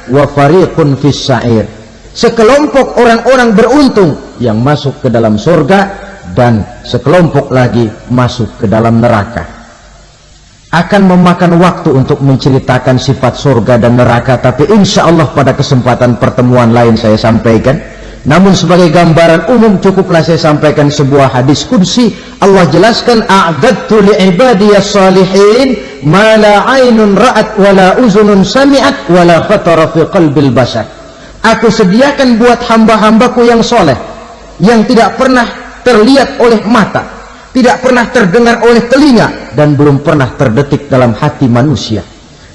wa fariqun fis sa'ir. Sekelompok orang-orang beruntung yang masuk ke dalam surga, dan sekelompok lagi masuk ke dalam neraka. Akan memakan waktu untuk menceritakan sifat surga dan neraka, tapi insya Allah pada kesempatan pertemuan lain saya sampaikan. Namun sebagai gambaran umum cukuplah saya sampaikan sebuah hadis qudsi. Allah jelaskan, a'dadtu li'ibadiyas salihin ma la aynun ra'at wa la uzunun sami'at wa la khatara fi qalbil bashar. Aku sediakan buat hamba-hambaku yang soleh, yang tidak pernah terlihat oleh mata, tidak pernah terdengar oleh telinga, dan belum pernah terdetik dalam hati manusia.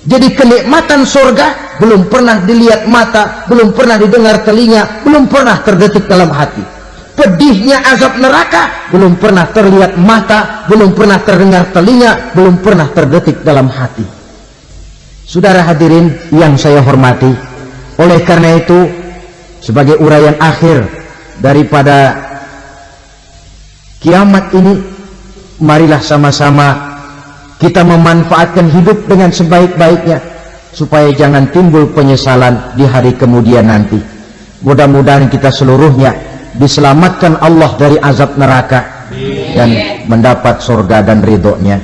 Jadi kenikmatan surga belum pernah dilihat mata, belum pernah didengar telinga, belum pernah terdetik dalam hati. Pedihnya azab neraka belum pernah terlihat mata, belum pernah terdengar telinga, belum pernah terdetik dalam hati. Saudara hadirin yang saya hormati, oleh karena itu, sebagai uraian akhir daripada kiamat ini, marilah sama-sama kita memanfaatkan hidup dengan sebaik-baiknya, supaya jangan timbul penyesalan di hari kemudian nanti. Mudah-mudahan kita seluruhnya diselamatkan Allah dari azab neraka dan mendapat surga dan ridhonya.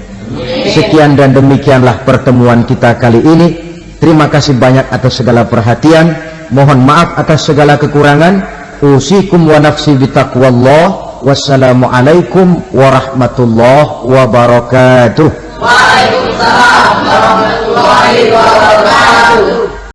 Sekian dan demikianlah pertemuan kita kali ini. Terima kasih banyak atas segala perhatian. Mohon maaf atas segala kekurangan. Usikum wa nafsi bitaqwallah. Wassalamualaikum warahmatullahi wabarakatuh. Waalaikumsalam warahmatullahi wabarakatuh.